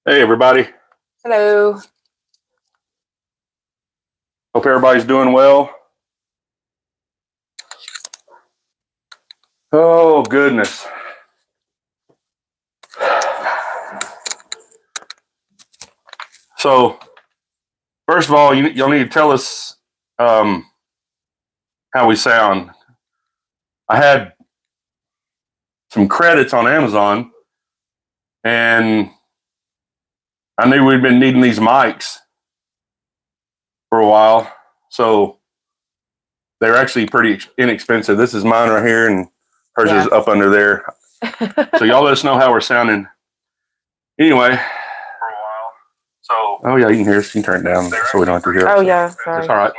Hey, everybody. Hello. Hope everybody's doing well. Oh, goodness. So, first of all, you'll need to tell us how we sound. I had some credits on Amazon, and I knew we'd been needing these mics for a while. So, they're actually pretty inexpensive. This is mine right here, and hers is up under there. So, y'all let us know how we're sounding. Anyway, for a while. So, oh yeah, you can hear us. You can turn it down so we don't have to hear. Oh yeah, sorry. It's all right.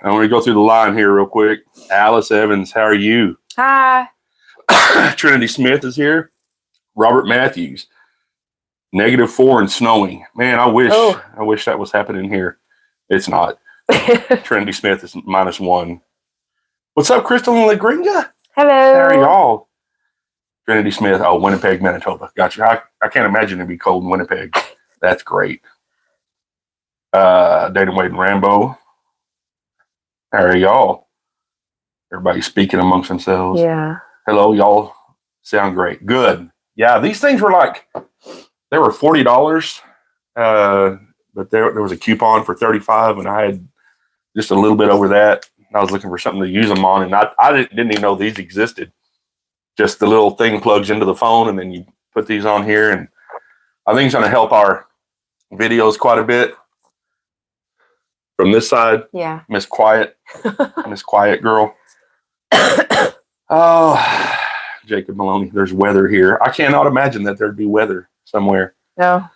I'm going to go through the line here real quick. Alice Evans, how are you? Hi. Trinity Smith is here. Robert Matthews, -4 and snowing. Man, I wish that was happening here. It's not. Trinity Smith is -1. What's up, Crystal and Lagringa? Hello. How are y'all? Trinity Smith, oh, Winnipeg, Manitoba. Gotcha. I can't imagine it'd be cold in Winnipeg. That's great. Dana Wade and Rambo. How are y'all? Everybody speaking amongst themselves. Yeah. Hello, y'all. Sound great. Good. Yeah, these things were they were $40, but there was a coupon for $35, and I had just a little bit over that. I was looking for something to use them on, and I didn't even know these existed. Just the little thing plugs into the phone, and then you put these on here, and I think it's going to help our videos quite a bit. From this side, yeah, Miss Quiet girl. Oh, Jacob Maloney, there's weather here. I cannot imagine that there'd be weather somewhere. No.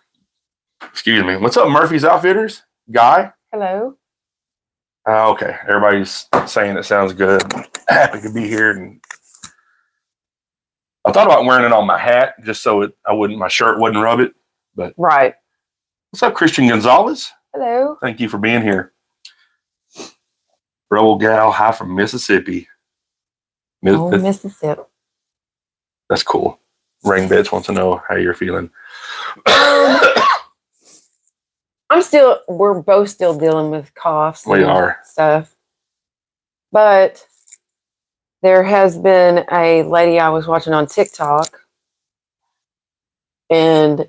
Excuse me. What's up, Murphy's Outfitters? Guy? Hello. Okay. Everybody's saying it sounds good. Happy to be here. And I thought about wearing it on my hat just so my shirt wouldn't rub it. But right. What's up, Christian Gonzalez? Hello. Thank you for being here. Rebel Gal, hi from Mississippi. Mississippi. That's cool. Rain Bits wants to know how you're feeling. We're both still dealing with coughs. We are. Stuff. But there has been a lady I was watching on TikTok, and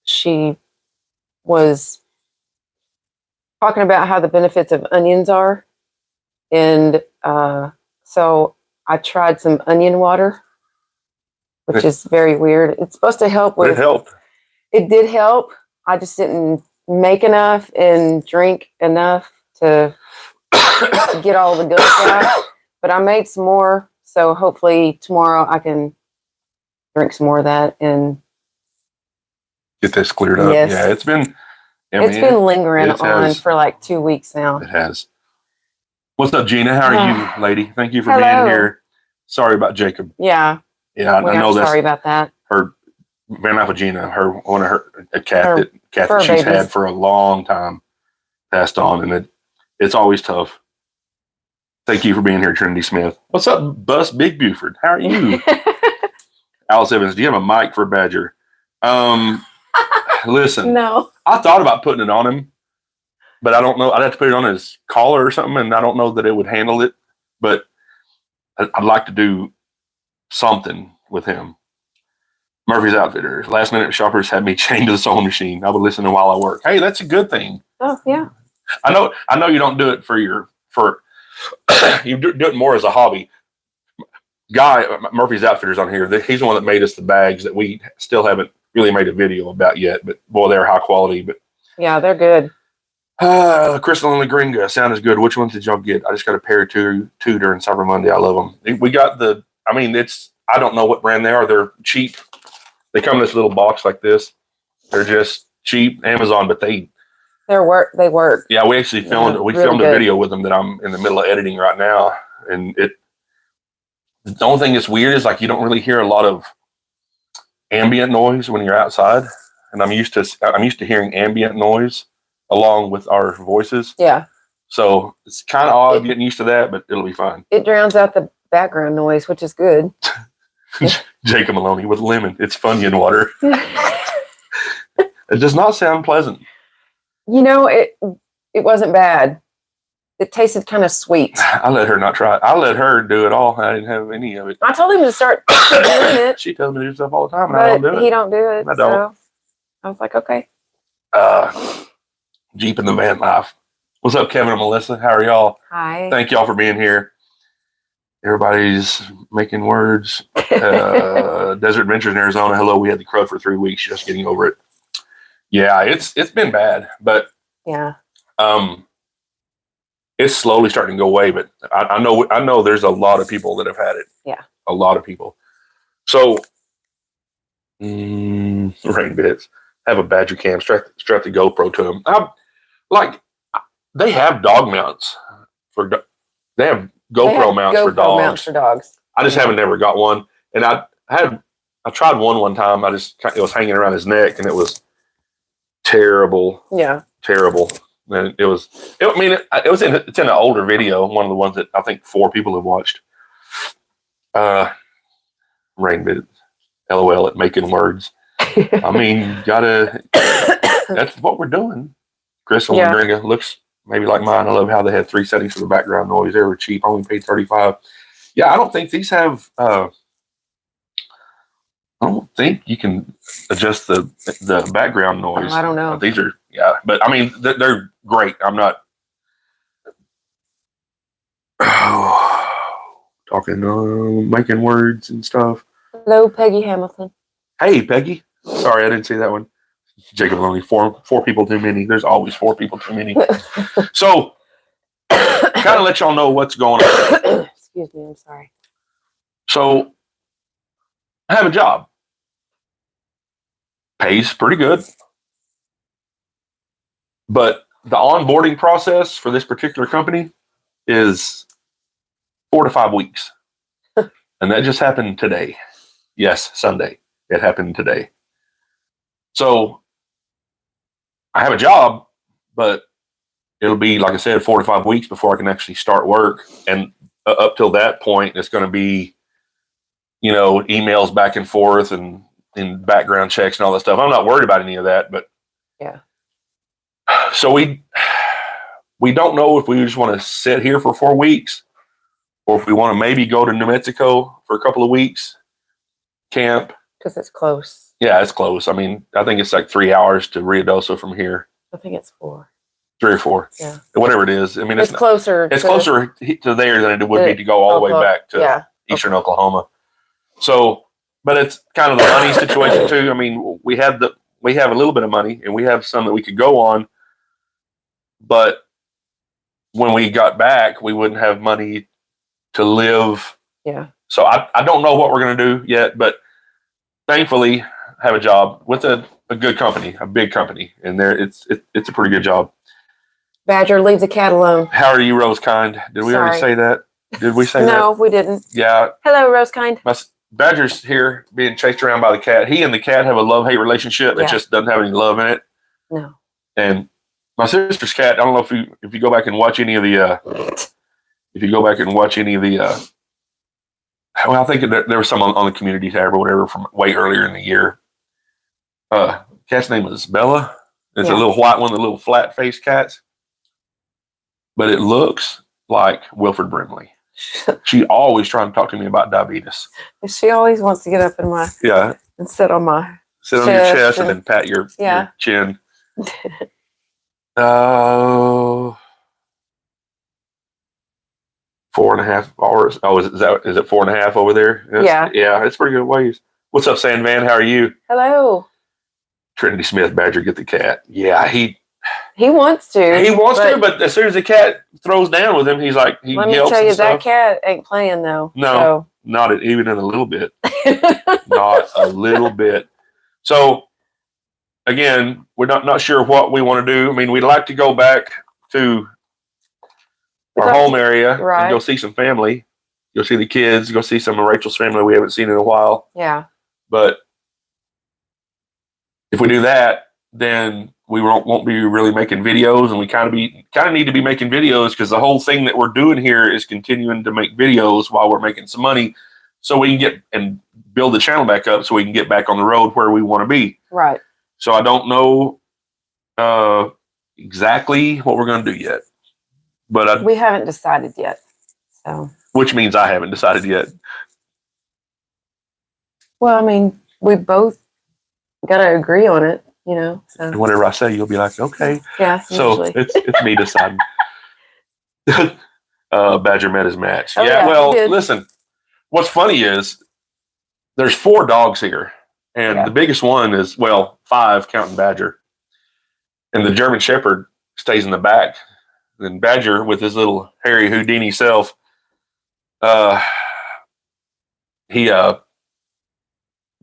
she was talking about how the benefits of onions are. And so I tried some onion water, which is very weird. It's supposed to help with... It helped. It did help. I just didn't make enough and drink enough to get all the guts out. But I made some more, so hopefully tomorrow I can drink some more of that and get this cleared up. Yes. Yeah, it's been lingering on for like 2 weeks now. It has. What's up, Gina? How are you, lady? Thank you for Hello. being here. Sorry about Jacob. Yeah. Yeah, I know that. Sorry about that. Her Gina, one of her cat that she's had for a long time, passed on, and it's always tough. Thank you for being here, Trinity Smith. What's up, Bus Big Buford? How are you? Alice Evans, do you have a mic for Badger? Listen. No. I thought about putting it on him, but I don't know. I'd have to put it on his collar or something, and I don't know that it would handle it. But I'd like to do something with him. Murphy's Outfitters. Last minute shoppers had me chained to the sewing machine. I would listen to while I work. Hey, that's a good thing. Oh yeah. I know you don't do it for you do it more as a hobby. Guy, Murphy's Outfitters on here. He's the one that made us the bags that we still haven't really made a video about yet. But boy, they're high quality. But yeah, they're good. Crystal and the Gringa sound is good. Which ones did y'all get? I just got a pair of two during Cyber Monday. I love them. We got I don't know what brand they are. They're cheap. They come in this little box like this. They're just cheap Amazon, but they work. Yeah, we actually filmed a video with them that I'm in the middle of editing right now. And the only thing that's weird is you don't really hear a lot of ambient noise when you're outside. And I'm used to hearing ambient noise along with our voices. Yeah. So it's kind of odd getting used to that, but it'll be fine. It drowns out the background noise, which is good. Jacob Maloney with lemon. It's Funyun water. It does not sound pleasant. You know, it wasn't bad. It tasted kind of sweet. I let her not try it. I let her do it all. I didn't have any of it. I told him to start doing it. She tells me to do stuff all the time, and I don't do it. He don't do it. I don't. So I was like, okay. Jeep in the van life. What's up, Kevin and Melissa? How are y'all? Hi. Thank y'all for being here. Everybody's making words. Desert Adventures in Arizona. Hello, we had the crud for 3 weeks, just getting over it. Yeah, it's been bad, but yeah. It's slowly starting to go away. But I know there's a lot of people that have had it. Yeah, a lot of people. So, rain bits. Have a Badger cam. Strap the GoPro to them. They have dog mounts for. They have GoPro mounts for dogs. I just haven't never got one, and I tried one time. It was hanging around his neck, and it was terrible. Yeah, terrible. And it's in an older video, one of the ones that I think 4 people have watched. Rain bit. LOL at making words. I mean, that's what we're doing. Crystal and Gringa looks maybe like mine. I love how they had 3 settings for the background noise. They were cheap. I only paid $35. Yeah, I don't think these have. I don't think you can adjust the background noise. I don't know. These are but I mean they're great. I'm not talking making words and stuff. Hello, Peggy Hamilton. Hey, Peggy. Sorry, I didn't see that one. Jacob, only four people too many. There's always 4 people too many. So, kind of let y'all know what's going on. Excuse me, I'm sorry. So, I have a job. Pays pretty good. But the onboarding process for this particular company is 4 to 5 weeks. And that just happened today. Yes, Sunday. It happened today. So, I have a job, but it'll be, like I said, 4 to 5 weeks before I can actually start work. And up till that point, it's going to be, emails back and forth and background checks and all that stuff. I'm not worried about any of that, but yeah. So we don't know if we just want to sit here for 4 weeks or if we want to maybe go to New Mexico for a couple of weeks, camp. Because it's close. Yeah, it's close. I mean, I think it's like 3 hours to Ruidoso from here. I think it's 4. 3 or 4. Yeah. Whatever it is. I mean, it's closer. It's closer to there than it would be to go all the way back to eastern Oklahoma. So, but it's kind of the money situation too. I mean, we have a little bit of money and we have some that we could go on, but when we got back, we wouldn't have money to live. Yeah. So I don't know what we're going to do yet, but thankfully have a job with a good company, a big company, and it's a pretty good job. Badger, leave the cat alone. How are you, Rosekind? Did we already say that? Did we say that? No, we didn't. Yeah. Hello, Rosekind. Badger's here being chased around by the cat. He and the cat have a love-hate relationship that just doesn't have any love in it. No. And my sister's cat, I don't know if you go back and watch any of the well, I think there was some on the community tab or whatever from way earlier in the year. Cat's name is Bella. It's a little white one, the little flat-faced cats. But it looks like Wilford Brimley. She always trying to talk to me about diabetes. She always wants to get up in my and sit on my your chest and then pat your chin. 4.5 hours. Oh, is it 4.5 over there? Yeah, it's pretty good ways. What's up, Sandvan? How are you? Hello. Trinity Smith, Badger, get the cat. Yeah, he wants to. He wants to, but as soon as the cat throws down with him, he's like, he let me yelps tell you, and stuff. that cat ain't playing though. No, not even in a little bit. Not a little bit. So, again, we're not sure what we want to do. I mean, we'd like to go back to our home area and go see some family. Go see the kids. Go see some of Rachel's family we haven't seen in a while. Yeah. But if we do that, then we won't be really making videos, and we kind of need to be making videos because the whole thing that we're doing here is continuing to make videos while we're making some money, so we can get and build the channel back up, so we can get back on the road where we want to be. Right. So I don't know exactly what we're going to do yet. But we haven't decided yet. So, which means I haven't decided yet. well, I mean, we both got to agree on it, you know. So And whatever I say, you'll be like, okay. yeah. So Usually. it's me deciding. Badger met his match. Oh, yeah, well, he did. listen. What's funny is there's 4 dogs here, and the biggest one is 5 counting Badger, and the German Shepherd stays in the back. And Badger, with his little hairy Houdini self, he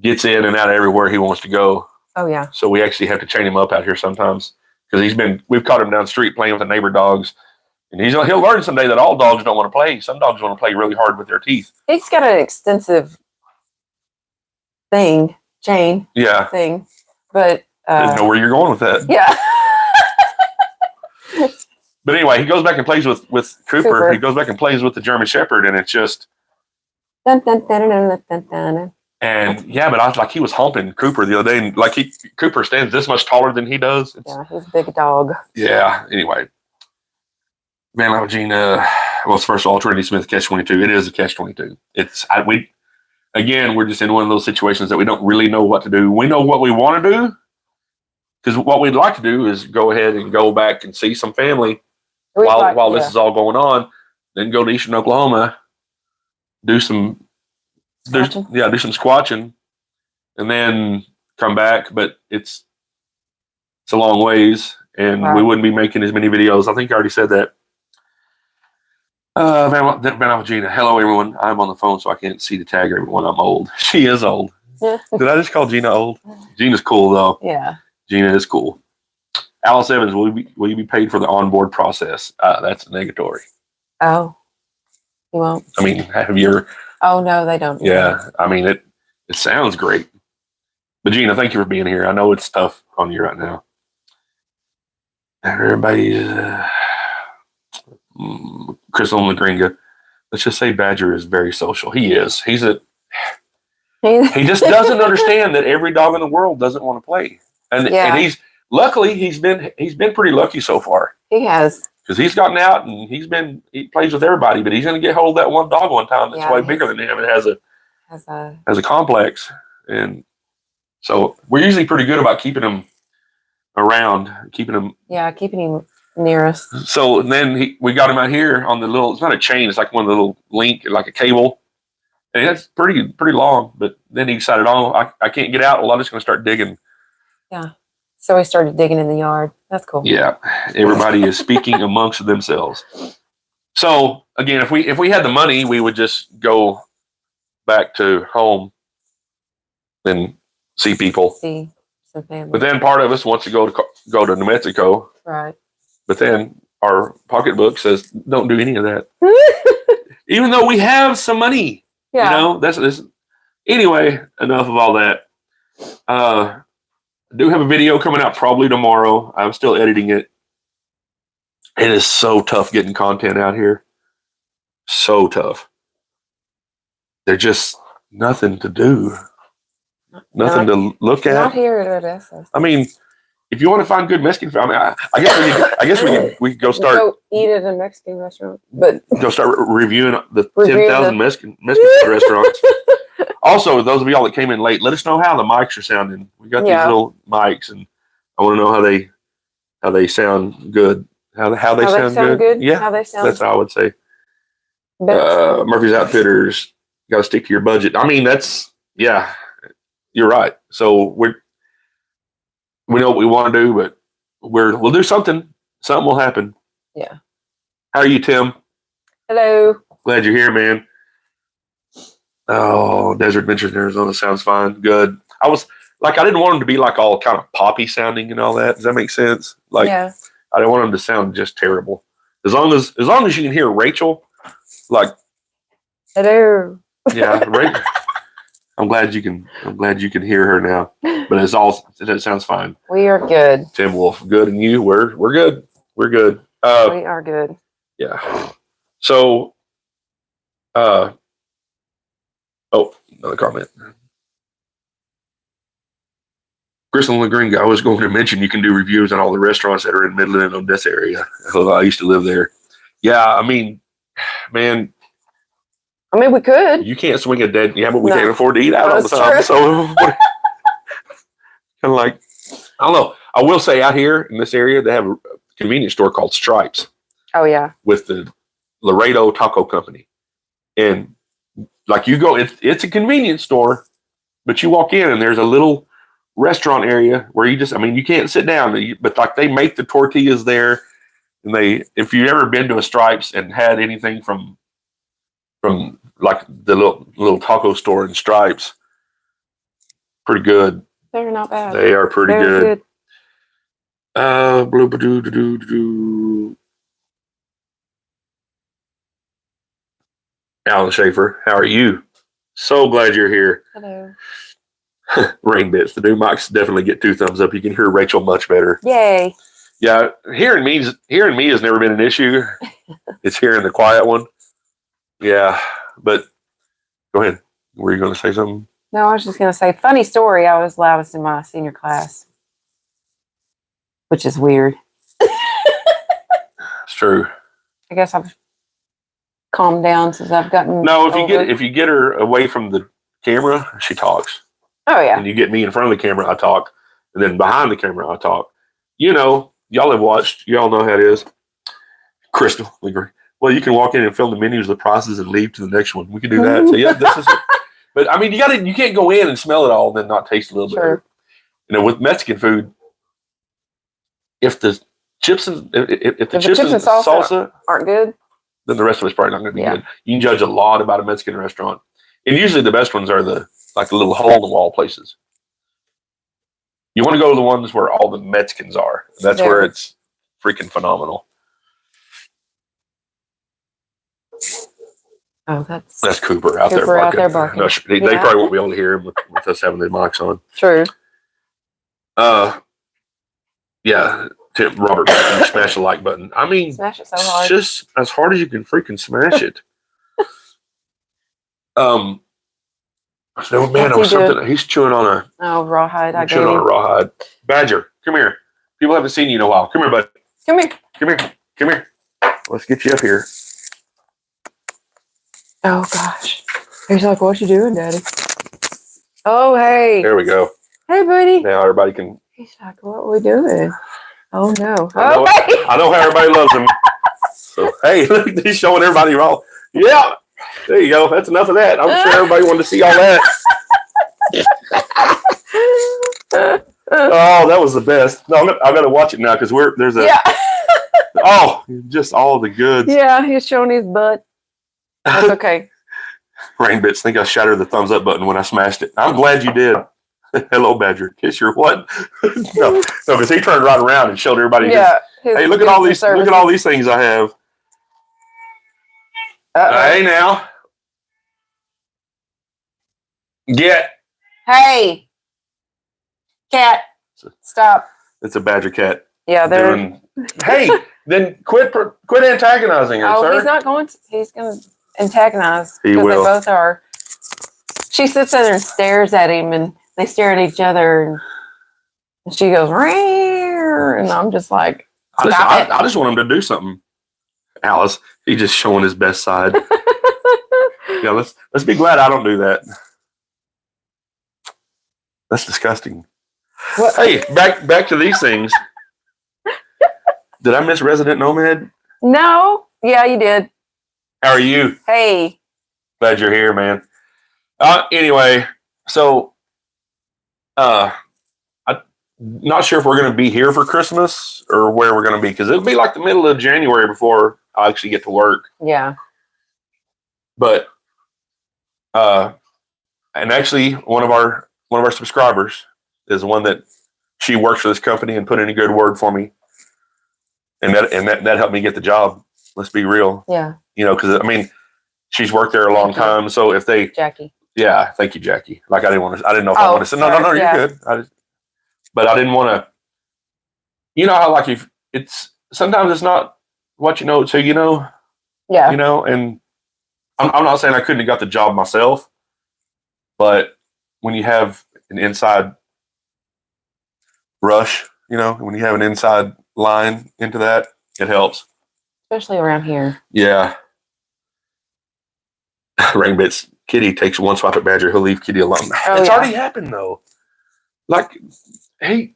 gets in and out of everywhere he wants to go. Oh yeah. So we actually have to chain him up out here sometimes because we've caught him down the street playing with the neighbor dogs, and he'll learn someday that all dogs don't want to play. Some dogs want to play really hard with their teeth. He's got an extensive chain thing, but I didn't know where you're going with that. Yeah. But anyway, he goes back and plays with Cooper. He goes back and plays with the German Shepherd, and it's just. Dun, dun, dun, dun, dun, dun, dun. And yeah, but I was like, he was humping Cooper the other day, and like Cooper stands this much taller than he does. Yeah, he's a big dog. Yeah. Anyway, Van Lavagina. Well, first of all, Trinity Smith catch-22. It is a catch-22. We're just in one of those situations that we don't really know what to do. We know what we want to do because what we'd like to do is go ahead and go back and see some family while this is all going on. Then go to Eastern Oklahoma, do some squatching, and then come back. But it's a long ways, and we wouldn't be making as many videos. I think I already said that. Van Lavagina. Hello, everyone. I'm on the phone, so I can't see the tag. Everyone, I'm old. She is old. Did I just call Gina old? Gina's cool though. Yeah. Gina is cool. Alice Evans, will you be paid for the onboard process? That's a negatory. Oh, you won't. I mean, have you ever? Oh no, they don't. Yeah, I mean it sounds great. But Gina, thank you for being here. I know it's tough on you right now. Everybody's Crystal Magringa. Let's just say Badger is very social. He is. He just doesn't understand that every dog in the world doesn't want to play. And he's been pretty lucky so far. He has. Because he's gotten out and he plays with everybody, but he's going to get hold of that one dog one time that's way bigger than him and has a complex. And so we're usually pretty good about keeping him around, keeping him near us. So then we got him out here on the little, it's not a chain, it's like one of the little link, like a cable. And that's pretty long, but then he decided, I can't get out. Well, I'm just going to start digging. Yeah. So we started digging in the yard. That's cool. Yeah. Everybody is speaking amongst themselves. So again, if we had the money, we would just go back to home and see people. See some family. But then part of us wants to go to New Mexico. Right. But then our pocketbook says, don't do any of that. Even though we have some money. Yeah. You know, that's anyway, enough of all that. I do have a video coming out probably tomorrow. I'm still editing it. It is so tough getting content out here. So tough. There's just nothing to do. Nothing to look at. Not here at Odessa. I mean, if you want to find good Mexican food, I guess we could go start. Go eat at a Mexican restaurant, but go start reviewing the 10,000 Mexican restaurants. Also, those of y'all that came in late, let us know how the mics are sounding. We got these little mics, and I want to know how they sound good. How they sound good. Yeah, how they sound. That's how I would say. Murphy's Outfitters. Got to stick to your budget. I mean, you're right. So we know what we want to do, but we'll do something. Something will happen. Yeah. How are you, Tim? Hello. Glad you're here, man. Oh, Desert Adventures in Arizona sounds fine. Good. I didn't want them to be like all kind of poppy sounding and all that. Does that make sense? I didn't want them to sound just terrible. As long as you can hear Rachel, like. Hello. Yeah, Rachel. I'm glad you can hear her now. But that sounds fine. We are good. Tim Wolf, good, and you, we're good. We're good. We are good. Yeah. So, another comment. Crystal and Green, I was going to mention you can do reviews on all the restaurants that are in Midland and Odessa area. I used to live there. Yeah, I mean, man, we could. you can't swing a dead. Yeah, but we No. can't afford to eat out all the That's time. true. So, kind of like, I don't know. I will say out here in this area, they have a convenience store called Stripes Oh yeah. with the Laredo Taco Company. And like you go, it's a convenience store, but you walk in and there's a little restaurant area where you can't sit down, but like they make the tortillas there. And if you've ever been to a Stripes and had anything from like the little taco store in Stripes, pretty good. They're not bad. They are pretty Very good. Blue-ba-doo-doo-doo-doo. Alan Schaefer, how are you? So glad you're here. Hello. Rain bits. The new mics definitely get 2 thumbs up. You can hear Rachel much better. Yay. Yeah, hearing me has never been an issue. It's hearing the quiet one. Yeah, but go ahead. Were you going to say something? No, I was just going to say, funny story. I was loudest in my senior class, which is weird. It's true. I guess I've calmed down since I've gotten. No, if older. you get her away from the camera, she talks. Oh yeah. And you get me in front of the camera, I talk. And then behind the camera, I talk. You know, y'all have watched. Y'all know how it is. Crystal, well, you can walk in and film the menus, the prices, and leave to the next one. We can do that. So yeah, this is. But I mean, you can't go in and smell it all and then not taste a little bit. You know, with Mexican food, if the chips and if the chips and salsa aren't good, then the rest of it's probably not going to be good. You can judge a lot about a Mexican restaurant, and usually the best ones are the little hole in the wall places. You want to go to the ones where all the Mexicans are. That's where it's freaking phenomenal. Oh, that's Cooper out there barking. No, they probably won't be able to hear him with us having the mics on. True. Yeah, Robert, you smash the like button. I mean, smash it so hard. Just as hard as you can freaking smash it. No, man, it was something. He's chewing on a rawhide. Chewing on a rawhide. Badger, come here. People haven't seen you in a while. Come here, bud. Come here. Come here. Come here. Let's get you up here. Oh gosh. He's like, "What you doing, Daddy?" Oh, hey. There we go. Hey, buddy. Now everybody can. He's like, "What are we doing?" Oh no. I know how everybody loves him. So hey, look, he's showing everybody wrong. Yeah. There you go. That's enough of that. I'm sure everybody wanted to see all that. Oh, that was the best. No, I've got to watch it now because there's a. Yeah. Oh, just all the goods. Yeah, he's showing his butt. That's okay. Rain bits think I shattered the thumbs up button when I smashed it. I'm glad you did. Hello, Badger. Kiss your what? No, because he turned right around and showed everybody. Yeah. Hey, look at all these. Look at all these things I have. Hey, now. Get. Hey. Cat. Stop. It's a Badger cat. Yeah, they're. Hey, then quit antagonizing her, sir. He's not going to. He's going to antagonize. He will. They both are. She sits there and stares at him, and they stare at each other, and she goes, "Rear," and I'm just like, I just want him to do something. Alice, he's just showing his best side. Yeah, let's be glad I don't do that. That's disgusting. What? Hey, back to these things. Did I miss Resident Nomad? No. Yeah, you did. How are you? Hey. Glad you're here, man. Anyway, so I'm not sure if we're going to be here for Christmas or where we're going to be, because it'll be like the middle of January before I actually get to work. Yeah. But and actually one of our subscribers is one that she works for this company and put in a good word for me. And that helped me get the job. Let's be real. Yeah. You know, because I mean, she's worked there a long time. So if they, Jackie. Yeah, thank you, Jackie. Like I didn't know if I want to say no. You're good. But I didn't want to. You know how like it's sometimes it's not what you know, so you know. Yeah. You know, and I'm not saying I couldn't have got the job myself, but when you have an inside rush. When you have an inside line into that, it helps. Especially around here. Yeah. Rainbit's Kitty takes one swipe at Badger, he'll leave Kitty alone. Oh, It's yeah. already happened though. Like he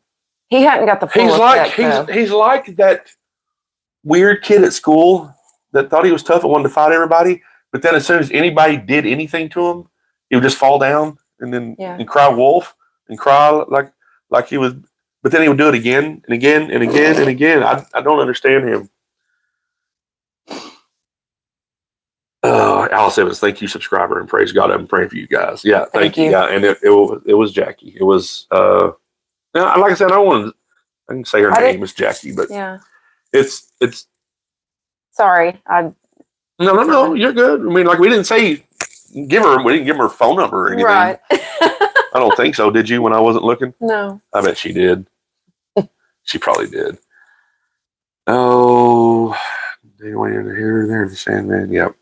hadn't got the full effect, he's like that weird kid at school that thought he was tough and wanted to fight everybody, but then as soon as anybody did anything to him, he would just fall down and then and cry wolf and cry like he was. But then he would do it again and again and again and again. I don't understand him. Alice Evans, thank you, subscriber, and praise God. I'm praying for you guys. Yeah, thank you. Yeah, and it was Jackie. It was like I said, I can say her name is Jackie, but yeah, it's sorry. No, you're good. I mean, like we didn't give her her phone number or anything. Right. I don't think so. Did you when I wasn't looking? No. I bet she did. She probably did. Oh, anyway, here, there, the Sandman. Yep.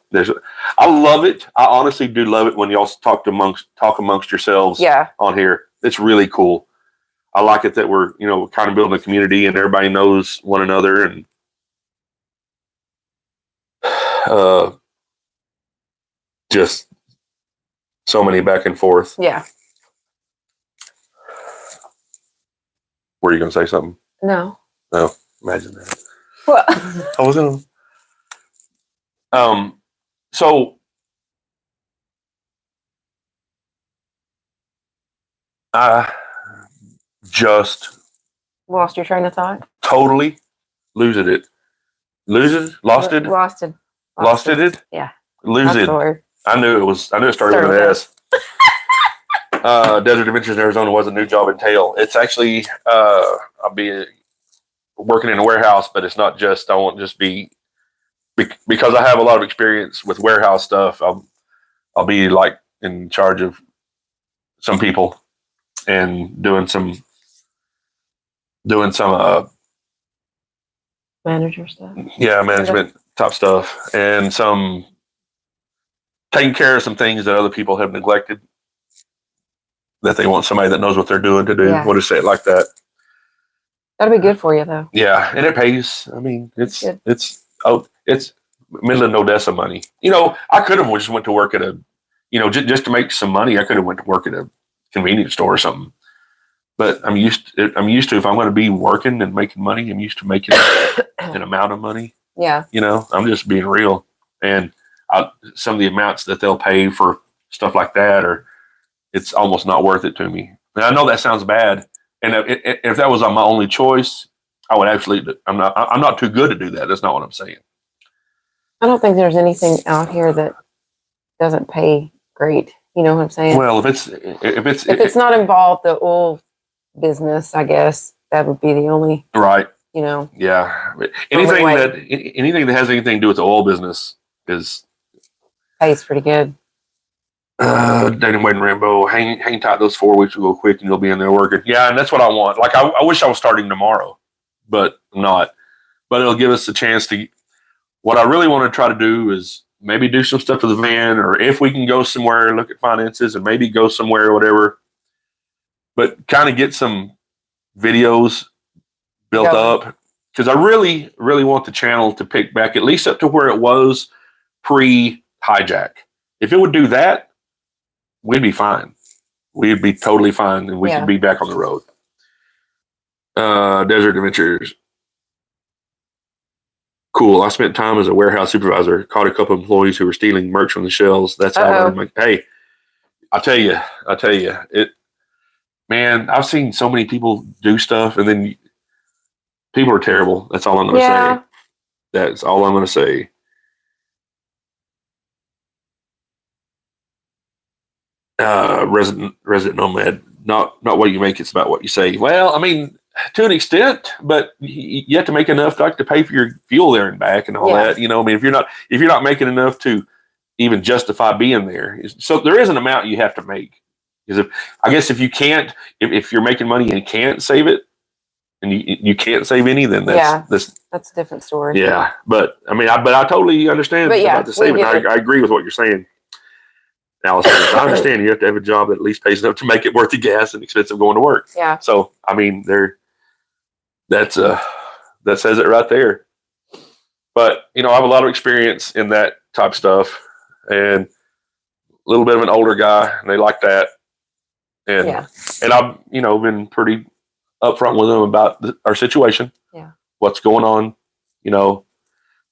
I love it. I honestly do love it when y'all talk amongst yourselves. Yeah. On here. It's really cool. I like it that we're kind of building a community and everybody knows one another and just so many back and forth. Yeah. Were you going to say something? No. No. Imagine that. Well, I was going to. So I just lost your train of thought. Totally lost it. Lost it. Yeah. Lose it. I knew it started with an S. Desert Adventures in Arizona was a new job in tail. It's actually I'll be working in a warehouse, but it's not just. I won't just be because I have a lot of experience with warehouse stuff. I'll be like in charge of some people and doing some manager stuff. Yeah, management type stuff, and some taking care of some things that other people have neglected that they want somebody that knows what they're doing to do. Yeah. We'll just say it like that. That'll be good for you though. Yeah, and it pays. I mean, it's Midland Odessa money. I could have just went to work at a, just to make some money. I could have went to work at a convenience store or something. But I'm used to if I'm going to be working and making money, I'm used to making an amount of money. Yeah. I'm just being real. And some of the amounts that they'll pay for stuff like that it's almost not worth it to me. And I know that sounds bad. And if that was my only choice, I would absolutely. I'm not too good to do that. That's not what I'm saying. I don't think there's anything out here that doesn't pay great. You know what I'm saying? Well, if it's not involved the oil business, I guess that would be the only right. Yeah. Anything that has anything to do with the oil business pays pretty good. Dana Wade and Rambo, hang tight those 4 weeks will go quick and you'll be in there working. Yeah, and that's what I want. Like I wish I was starting tomorrow, but I'm not. But it'll give us a chance to. What I really want to try to do is maybe do some stuff to the van, or if we can go somewhere and look at finances and maybe go somewhere or whatever. But kind of get some videos built up because I really, really want the channel to pick back at least up to where it was pre-hijack. If it would do that, we'd be fine. We'd be totally fine, and we could be back on the road. Desert Adventures. Cool. I spent time as a warehouse supervisor. Caught a couple of employees who were stealing merch from the shelves. That's how I'm like, hey, I tell you, man, I've seen so many people do stuff, and then people are terrible. That's all I'm going to say. That's all I'm going to say. Resident Nomad. Not what you make, it's about what you say. Well, I mean, to an extent, but you have to make enough to pay for your fuel there and back and all that. I mean, if you're not making enough to even justify being there, so there is an amount you have to make. Because if you're making money and can't save it, and you can't save any, then that's a different story. Yeah, but I mean, I totally understand about the saving. I agree with what you're saying. Alice, I understand you have to have a job that at least pays enough to make it worth the gas and expense of going to work. Yeah. So, I mean, That's that says it right there. But I have a lot of experience in that type of stuff, and a little bit of an older guy, and they like that. And Yeah. and I've been pretty upfront with them about our situation. Yeah. What's going on?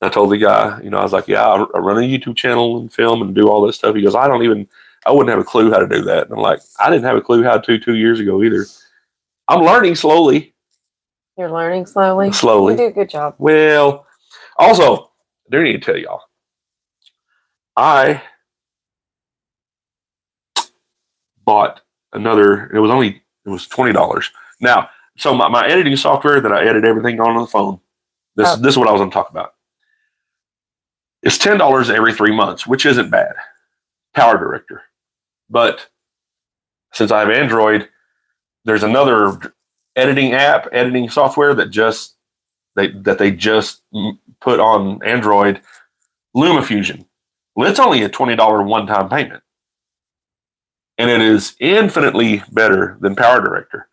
I told the guy, I was like, yeah, I run a YouTube channel and film and do all this stuff. He goes, I wouldn't have a clue how to do that. And I'm like, I didn't have a clue how to 2 years ago either. I'm learning slowly. You're learning slowly? Slowly. You do a good job. Well, also, I do need to tell y'all, I bought another, it was $20. Now, so my editing software that I edit everything on the phone, this is what I was going to talk about. It's $10 every 3 months, which isn't bad. Power Director. But since I have Android, there's another editing software that they just put on Android, LumaFusion. Well, it's only a $20 one-time payment. And it is infinitely better than Power Director.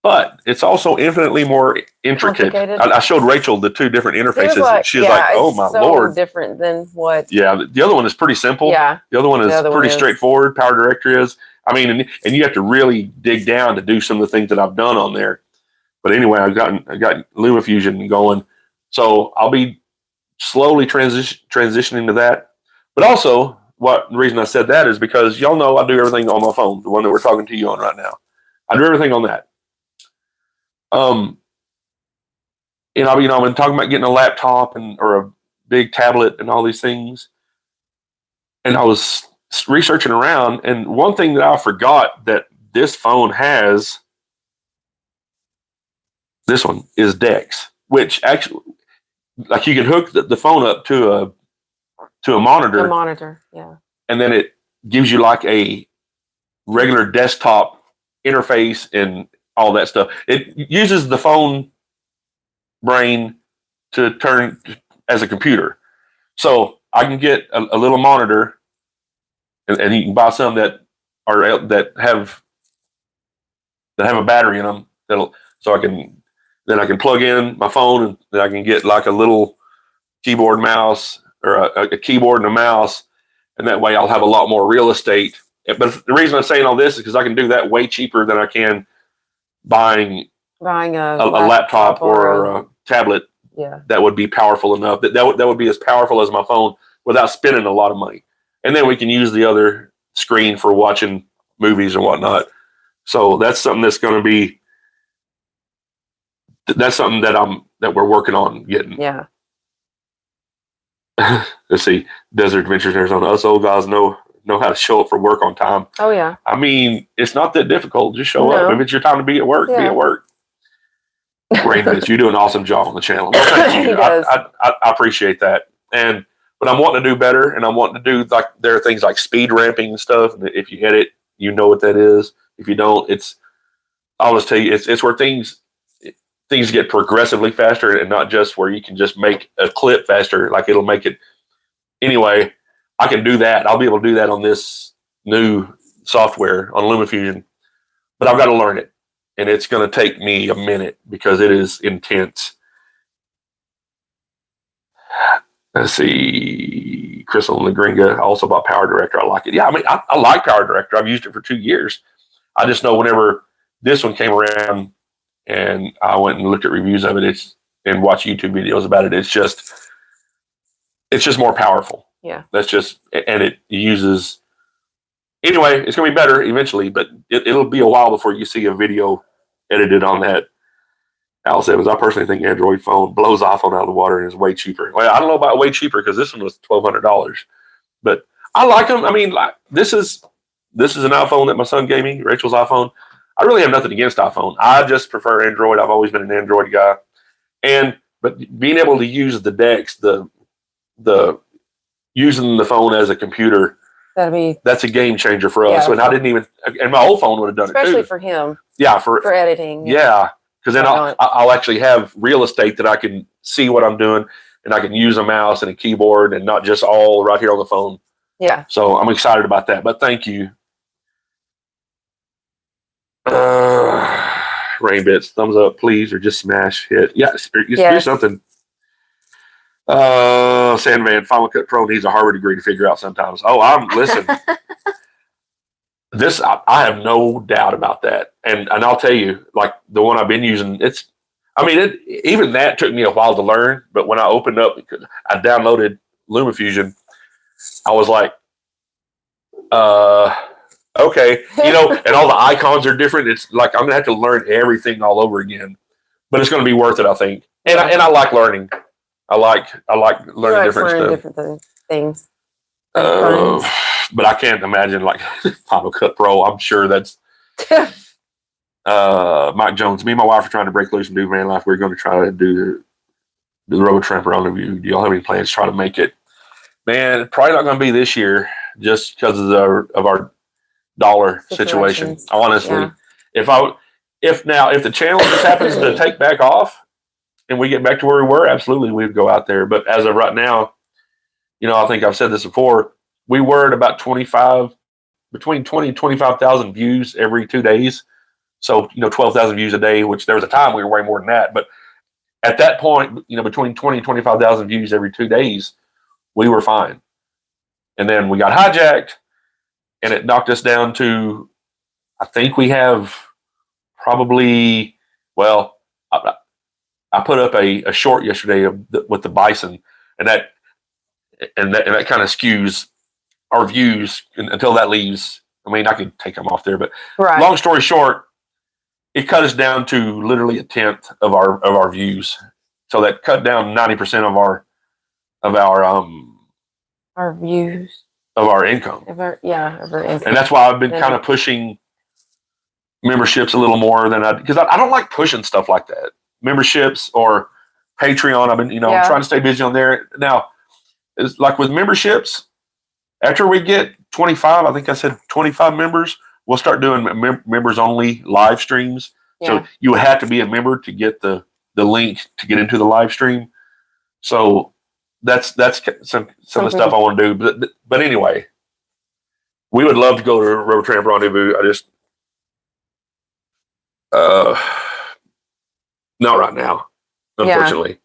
But it's also infinitely more intricate. I showed Rachel the two different interfaces. She's like, "Oh my Lord!" Different than what? Yeah, the other one is pretty simple. Yeah, the other one is pretty straightforward. Power Director is. I mean, and you have to really dig down to do some of the things that I've done on there. But anyway, I got LumaFusion going, so I'll be slowly transitioning to that. But also, the reason I said that is because y'all know I do everything on my phone, the one that we're talking to you on right now. I do everything on that. And I've been talking about getting a laptop or a big tablet and all these things. And I was researching around, and one thing that I forgot that this phone has, this one is DeX, which actually, like, you can hook the phone up to a monitor. A monitor, yeah. And then it gives you like a regular desktop interface and all that stuff. It uses the phone brain to turn as a computer. So I can get a little monitor, and you can buy some that have a battery in them. So I can plug in my phone, and then I can get like a little keyboard mouse, or a keyboard and a mouse, and that way I'll have a lot more real estate. But the reason I'm saying all this is because I can do that way cheaper than I can buying a laptop or a tablet. Yeah, that would be powerful enough that would be as powerful as my phone without spending a lot of money. And then we can use the other screen for watching movies and whatnot. So that's something that's something that we're working on getting. Yeah. Let's see, Desert Adventures in Arizona. Us old guys know how to show up for work on time. Oh yeah. I mean, it's not that difficult. Just show up. If it's your time to be at work, be at work. Rainbits, you do an awesome job on the channel. Well, thank you. I appreciate that. But I'm wanting to do better, and I'm wanting to do, like, there are things like speed ramping and stuff. If you edit, you know what that is. If you don't, I'll just tell you, it's where things get progressively faster, and not just where you can just make a clip faster. Like, it'll make it anyway. I can do that. I'll be able to do that on this new software on LumaFusion, but I've got to learn it. And it's going to take me a minute because it is intense. Let's see. Crystal and the Gringa also bought Power Director. I like it. Yeah, I mean, I like Power Director. I've used it for 2 years. I just know whenever this one came around and I went and looked at reviews of it, and watched YouTube videos about it, it's just more powerful. Yeah. And it uses. Anyway, it's going to be better eventually, but it'll be a while before you see a video edited on that. Alice Evans, I personally think Android phone blows iPhone out of the water and is way cheaper. Well, I don't know about way cheaper because this one was $1,200, but I like them. I mean, like, this is an iPhone that my son gave me, Rachel's iPhone. I really have nothing against iPhone. I just prefer Android. I've always been an Android guy, but being able to use the DeX, the using the phone as a computer. That's a game changer for us. And I didn't even, and my old phone would have done it too. Especially for him. Yeah, for editing. Yeah, because then I'll actually have real estate that I can see what I'm doing, and I can use a mouse and a keyboard and not just all right here on the phone. Yeah. So I'm excited about that. But thank you. Rain Bits, thumbs up, please, or just smash hit. Yeah, do Yes. something. Sandman, Final Cut Pro needs a Harvard degree to figure out sometimes. Oh, listen. This I have no doubt about that, and I'll tell you, like the one I've been using, even that took me a while to learn. But when I opened up, I downloaded LumaFusion, I was like, okay, and all the icons are different. It's like I'm gonna have to learn everything all over again, but it's gonna be worth it, I think. And I like learning. I like learning different things. But I can't imagine like Final Cut Pro. I'm sure that's Mike Jones. Me and my wife are trying to break loose and do van life. We're going to try to do the Road Tramp rendezvous. Do y'all have any plans to try to make it? Man, probably not going to be this year just because of our dollar situation. Honestly, if the channel just happens to take back off and we get back to where we were, absolutely we'd go out there. But as of right now, I think I've said this before. We were at about between 20 and 25,000 views every 2 days. So, 12,000 views a day, which there was a time we were way more than that. But at that point, between 20 and 25,000 views every 2 days, we were fine. And then we got hijacked and it knocked us down to, I think we have probably, well, I put up a short yesterday with the bison, and that kind of skews our views until that leaves. I mean, I could take them off there, but long story short, it cut us down to literally 1/10 of our views. So that cut down 90% of our views, of our income. Of our income. And that's why I've been kind of pushing memberships a little more than because I don't like pushing stuff like that. Memberships or Patreon. I've been, trying to stay busy on there. Now, it's like with memberships, after we get 25, I think I said 25 members, we'll start doing members only live streams. Yeah. So you have to be a member to get the link to get into the live stream. So that's some of the stuff I want to do. But anyway, we would love to go to Road Tramp Rendezvous. I just not right now, unfortunately. Yeah.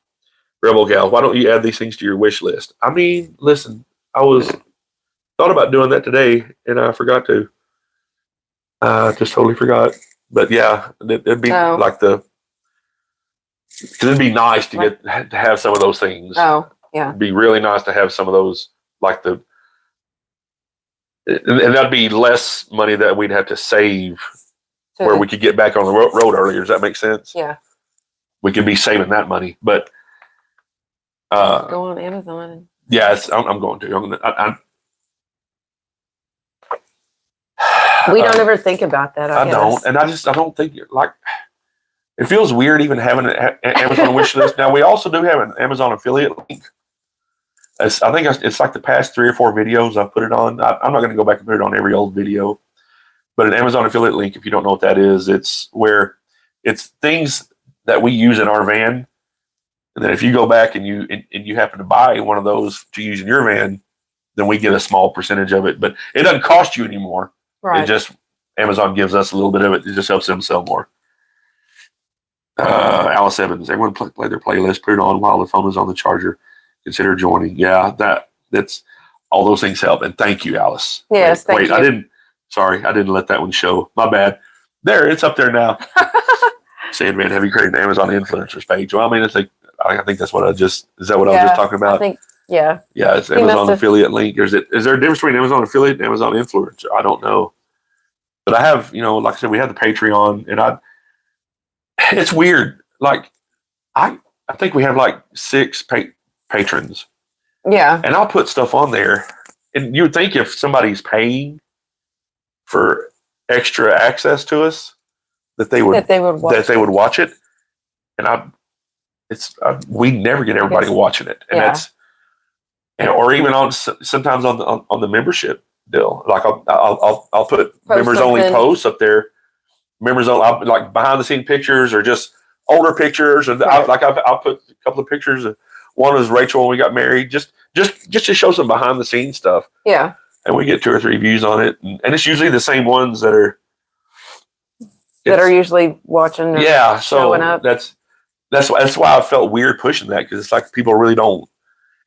Rebel Gal, why don't you add these things to your wish list? I mean, listen, I thought about doing that today, and I forgot to. Just totally forgot. But yeah, it'd be like because it'd be nice to have some of those things. Oh, yeah. It'd be really nice to have some of those, and that'd be less money that we'd have to save, where we could get back on the road earlier. Does that make sense? Yeah. We could be saving that money, but go on Amazon. Yeah, I'm going to. We don't ever think about that. I don't, and I don't think it feels weird even having an Amazon wish list. Now we also do have an Amazon affiliate link. I think it's like the past 3 or 4 videos I've put it on. I'm not going to go back and put it on every old video, but an Amazon affiliate link, if you don't know what that is, it's where it's things that we use in our van. And then if you go back and you happen to buy one of those to use in your van, then we get a small percentage of it. But it doesn't cost you anymore. Right. It just, Amazon gives us a little bit of it. It just helps them sell more. Alice Evans, everyone play their playlist, put it on while the phone is on the charger. Consider joining. Yeah, that's all those things help. And thank you, Alice. Yes, thank you. I didn't let that one show. My bad. There, it's up there now. Sandman, have you created an Amazon influencers page? Well, I mean, I think that's what is that what I was just talking about? I think, yeah. Yeah, it's Amazon affiliate link. Is there a difference between Amazon affiliate and Amazon influencer? I don't know. But I have, like I said, we have the Patreon, and it's weird. Like, I think we have like 6 patrons. Yeah. And I'll put stuff on there. And you would think if somebody's paying for extra access to us, that they would watch it. And we never get everybody watching it. And or even sometimes on the membership deal. Like I'll put members only posts up there. Members only, like behind the scene pictures or just older pictures. Or I'll put a couple of pictures. One was Rachel when we got married, just to show some behind the scenes stuff. Yeah. And we get 2 or 3 views on it, and it's usually the same ones that are that are usually watching. Or yeah, so showing up. that's why I felt weird pushing that, because it's like people really don't.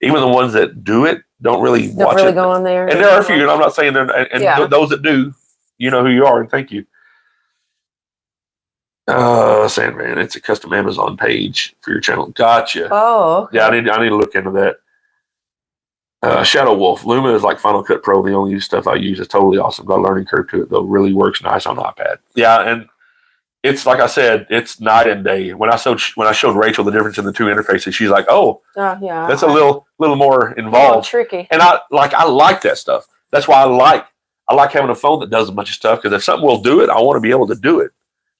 Even the ones that do it don't really watch it. Go on there. And there are a few, and I'm not saying they're, and those that do, you know who you are, and thank you. Sandman, it's a custom Amazon page for your channel. Gotcha. Oh, okay. Yeah, I need to look into that. Shadow Wolf Luma is like Final Cut Pro. The only stuff I use is totally awesome. Got a learning curve to it though. Really works nice on the iPad. Yeah, and it's like I said, it's night and day. When I showed Rachel the difference in the two interfaces, she's like, "Oh, yeah, that's a little more involved, tricky." And I like that stuff. That's why I like having a phone that does a bunch of stuff, because if something will do it, I want to be able to do it.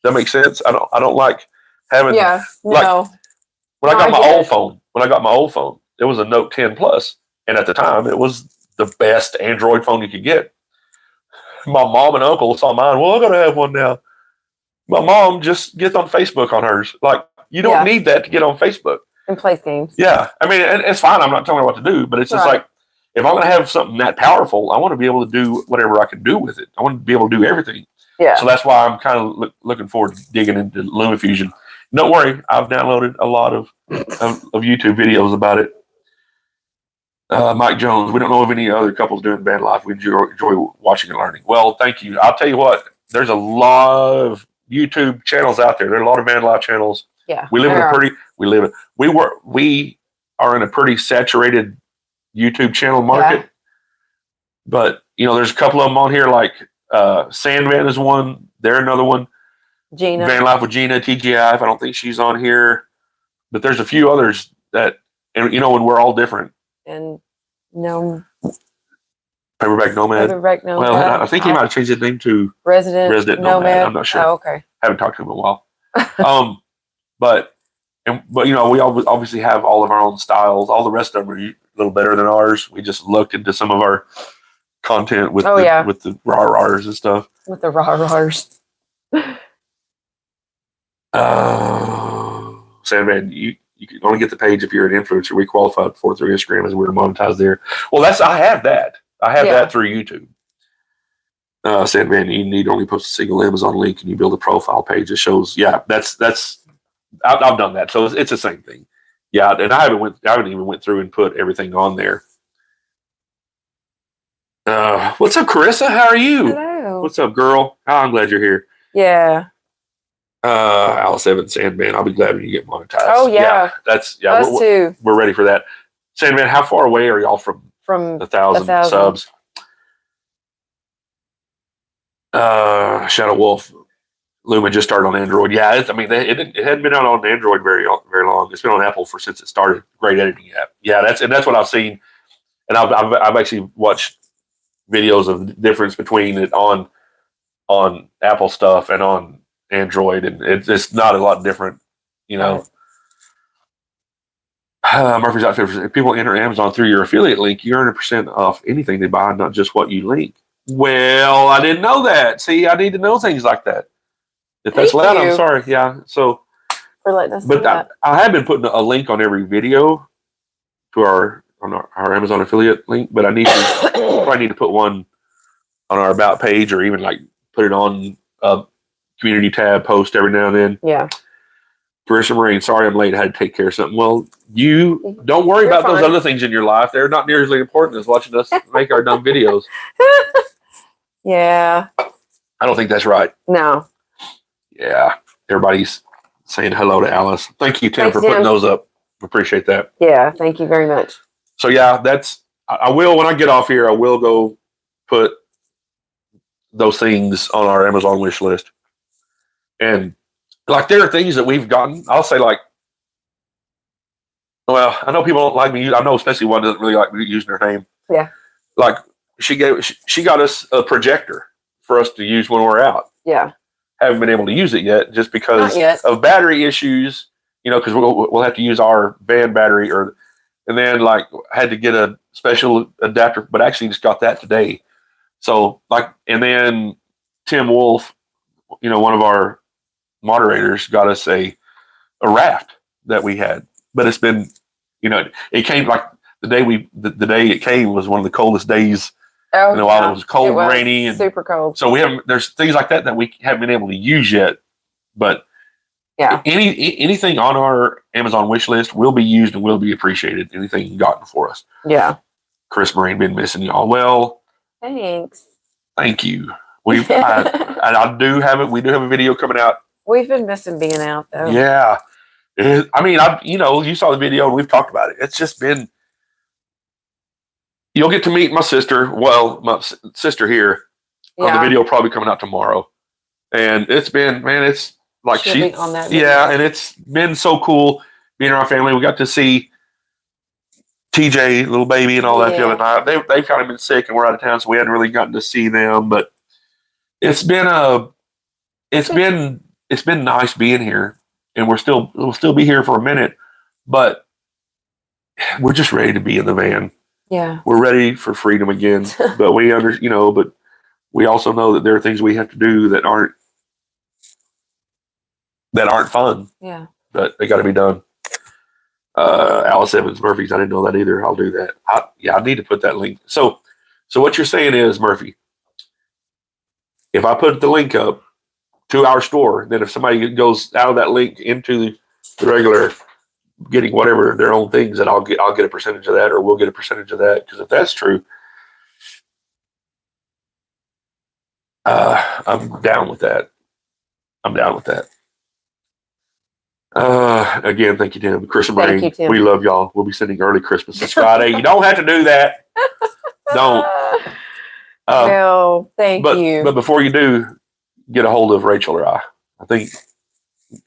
Does that make sense? I don't like having no. Like when I got my old phone, it was a Note 10 Plus, and at the time it was the best Android phone you could get. My mom and uncle saw mine. Well, I gotta have one now. My mom just gets on Facebook on hers. Like, you don't need that to get on Facebook and play games. Yeah, I mean, it's fine. I'm not telling her what to do, but it's just like, if I'm going to have something that powerful, I want to be able to do whatever I can do with it. I want to be able to do everything. Yeah. So that's why I'm kind of looking forward to digging into LumaFusion. Don't worry, I've downloaded a lot of YouTube videos about it. Mike Jones, we don't know of any other couples doing van life. We enjoy watching and learning. Well, thank you. I'll tell you what, there's a lot of YouTube channels out there. There are a lot of van life channels. Yeah. We are in a pretty saturated YouTube channel market. Yeah. But, you know, there's a couple of them on here, like Sandman is one. They're another one. Gina. Van Life with Gina, TGIF. I don't think she's on here. But there's a few others that, and you know, and we're all different. And no. Paperback Nomad. Well, I think he might have changed his name to Resident Nomad. I'm not sure. Oh, okay. Haven't talked to him in a while. But you know, we obviously have all of our own styles. All the rest of them are a little better than ours. We just looked into some of our content with the rah-rahs and stuff. With the rah-rahs. Sandman, you can only get the page if you're an influencer. We qualified for through Instagram as we're monetized there. Well, I have that. That through YouTube. Sandman, you need only post a single Amazon link and you build a profile page that shows. Yeah, I've done that, so it's the same thing. Yeah, and I haven't even went through and put everything on there. What's up, Carissa? How are you? Hello. What's up, girl? Oh, I'm glad you're here. Yeah. Alice Evans, Sandman. I'll be glad when you get monetized. Oh yeah. Us too. We're ready for that. Sandman, how far away are y'all from 1,000 subs? Shadow Wolf. Luma just started on Android. Yeah, it hadn't been out on Android very long. It's been on Apple since it started. Great editing app. Yeah, that's what I've seen, and I've actually watched videos of the difference between it on Apple stuff and on Android, and it's not a lot different, you know. Murphy's Outfitters. If people enter Amazon through your affiliate link, you earn 1% off anything they buy, not just what you link. Well, I didn't know that. See, I need to know things like that. If that's loud, I'm sorry. Yeah. So for letting us know that. I have been putting a link on every video to our Amazon affiliate link, but I need to probably need to put one on our about page, or even like put it on a community tab post every now and then. Yeah. Carissa Marine, sorry I'm late. I had to take care of something. Well, you don't worry about those other things in your life. They're not nearly as important as watching us make our dumb videos. Yeah. I don't think that's right. No. Yeah. Everybody's saying hello to Alice. Thank you, Tim, for putting those up. Appreciate that. Yeah. Thank you very much. So yeah, I will, when I get off here, I will go put those things on our Amazon wish list. And like, there are things that we've gotten. I'll say, like, well, I know people don't like me. I know especially one doesn't really like me using her name. Yeah. Like, she got us a projector for us to use when we're out. Yeah. Haven't been able to use it yet, just because of battery issues. You know, because we'll have to use our van battery, and then like had to get a special adapter, but actually just got that today. So like, and then Tim Wolf, you know, one of our moderators, got us a raft that we had, but it's been, you know, it came like the day it came was one of the coldest days Oh, and while it was cold and rainy, and super cold. so there's things like that we haven't been able to use yet. But yeah, anything on our Amazon wish list will be used and will be appreciated. Anything you've gotten for us. Yeah. Chris Marine been missing y'all. Well, thanks. Thank you. I do have it. We do have a video coming out. We've been missing being out though. Yeah. You saw the video and we've talked about it. It's just been, you'll get to meet my sister. Well, my sister here. The video probably coming out tomorrow. And it's been, man, it's like she'll be on that video. Yeah, and it's been so cool being around family. We got to see TJ, little baby, and all that the other night. They've kind of been sick and we're out of town, so we hadn't really gotten to see them. But it's been nice being here, and we'll still be here for a minute, but we're just ready to be in the van. Yeah, we're ready for freedom again. But but we also know that there are things we have to do that aren't fun. Yeah, but they got to be done. Alice Evans Murphy's. I didn't know that either. I'll do that. I need to put that link. So what you're saying is, Murphy, if I put the link up to our store, then if somebody goes out of that link into the regular getting whatever their own things, that I'll get a percentage of that, or we'll get a percentage of that. Because if that's true, I'm down with that. Again, thank you, Tim. Chris and Brain, we love y'all. We'll be sending early Christmas this Friday. You don't have to do that. Don't. No, thank you. But before you do, get a hold of Rachel or I think.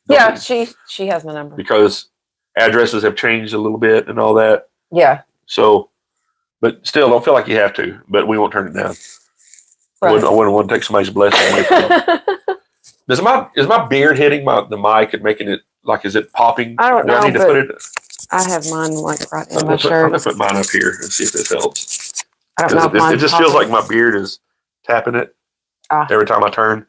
Yeah, she has my number. Because addresses have changed a little bit and all that. Yeah. So, but still, don't feel like you have to. But we won't turn it down. Right. I wouldn't want to take somebody's blessing away from them. Is my beard hitting the mic and making it like, is it popping? I don't know. I need to put it. I have mine like right in my shirt. I'm gonna put mine up here and see if this helps. I don't know. It just feels like my beard is tapping it every time I turn.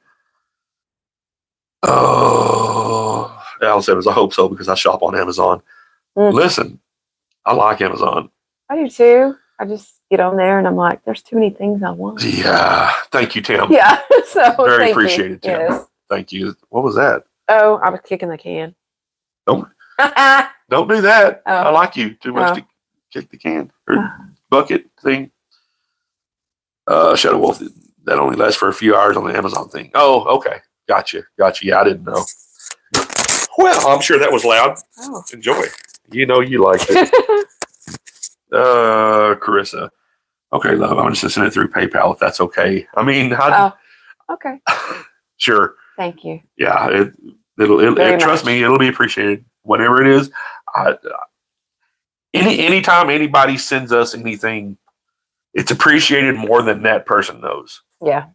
Oh, Alice Evans, I hope so, because I shop on Amazon. Listen, I like Amazon. I do too. I just get on there and I'm like, there's too many things I want. Yeah. Thank you, Tim. Yeah. So very appreciated, Tim. Yes. Thank you. What was that? Oh, I was kicking the can. Don't do that. Oh. I like you too much to kick the can or bucket thing. Shadow Wolf, that only lasts for a few hours on the Amazon thing. Oh, okay. Gotcha. Yeah, I didn't know. Well, I'm sure that was loud. Oh. Enjoy. You know you liked it. Carissa. Okay, love. I'm just gonna send it through PayPal if that's okay. I mean, okay. Sure. Thank you. Yeah, trust me, it'll be appreciated. Whatever it is, anytime anybody sends us anything, it's appreciated more than that person knows. Yeah.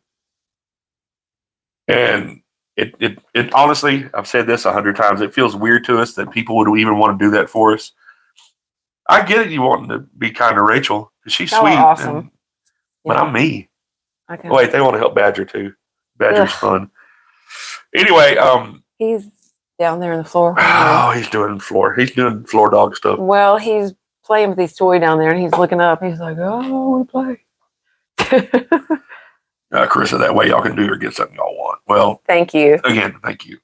And it honestly, I've said this 100 times. It feels weird to us that people would even want to do that for us. I get it. You wanting to be kind to Rachel because she's sweet. Awesome. But I'm me. Okay. Wait, they want to help Badger too. Badger's fun. Anyway, he's down there on the floor. Oh, he's doing floor dog stuff. Well, he's playing with his toy down there, and he's looking up. He's like, "Oh, we play." Carissa, that way y'all can do or get something y'all want. Well, thank you again. Thank you.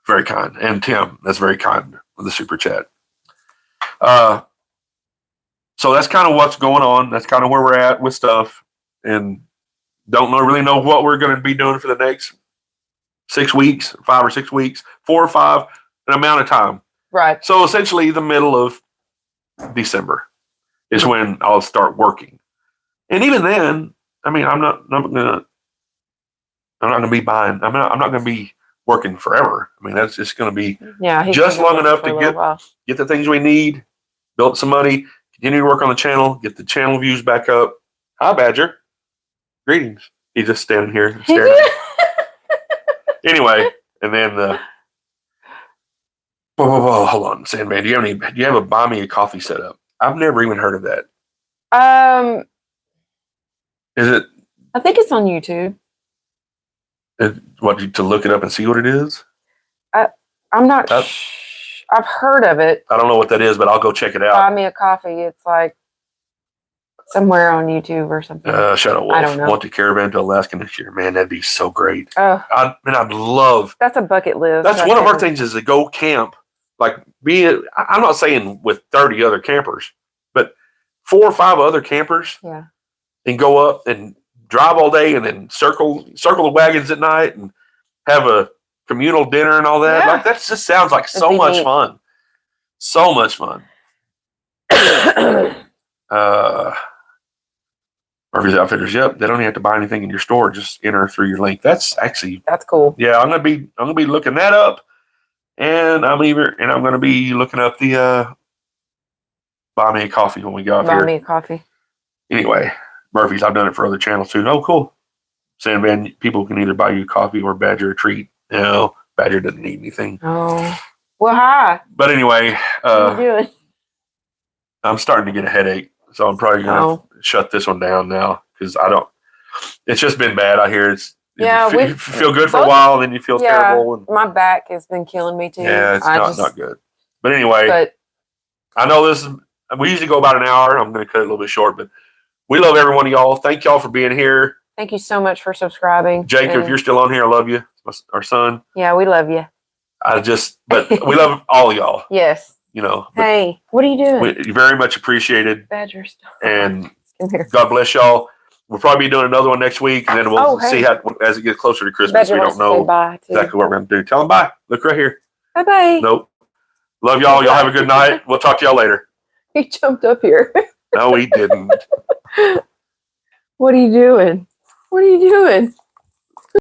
Very kind, and Tim, that's very kind with the super chat. So that's kind of what's going on. That's kind of where we're at with stuff, and don't really know what we're going to be doing for the next 6 weeks, 5 or 6 weeks, 4 or 5, an amount of time. Right. So essentially, the middle of December is when I'll start working, and even then, I mean, I'm not going to be buying. I'm not going to be working forever. I mean, that's just going to be just long enough to get the things we need, build some money. Continue to work on the channel, get the channel views back up. Hi, Badger. Greetings. He's just standing here staring at me. Anyway, and then hold on, Sandman. Do you have a buy me a coffee set up? I've never even heard of that. Is it? I think it's on YouTube. To look it up and see what it is? I'm not. I've heard of it. I don't know what that is, but I'll go check it out. Buy me a coffee. It's like somewhere on YouTube or something. Shadow Wolf. I don't know. Want to caravan to Alaska next year. Man, that'd be so great. Oh, I'd love. that's a bucket list. That's one of our things is to go camp. Like I'm not saying with 30 other campers, but 4 or 5 other campers. Yeah. And go up and drive all day and then circle the wagons at night and have a communal dinner and all that. Yeah. Like that just sounds like so much neat. fun. So much fun. Murphy's Outfitters. Yep, they don't even have to buy anything in your store. Just enter through your link. That's cool. Yeah, I'm gonna be looking that up, and I'm gonna be looking up the buy me a coffee when we go out here. Buy me a coffee. Anyway, Murphy's. I've done it for other channels too. Oh, cool. Sandman, people can either buy you coffee or Badger a treat. No, Badger doesn't need anything. Oh, well, hi. But anyway, What are you doing? I'm starting to get a headache, so I'm probably gonna shut this one down now because I don't. It's just been bad out here. You feel good for a while, and then you feel terrible. And, my back has been killing me too. Yeah, it's not good. But anyway, I know this is. We usually go about an hour. I'm going to cut it a little bit short, but we love every one of y'all. Thank y'all for being here. Thank you so much for subscribing. Jacob, if you're still on here, I love you. Our son. Yeah, we love you. But we love all of y'all. Yes. You know. Hey, what are you doing? We very much appreciated. Badger stuff. And God bless y'all. We'll probably be doing another one next week, and then we'll see how as it gets closer to Christmas. Badger we don't know exactly what we're going to do. Tell them bye. Look right here. Bye-bye. Nope. Love y'all. Y'all have a good night. We'll talk to y'all later. He jumped up here. No, he didn't. What are you doing? What are you doing?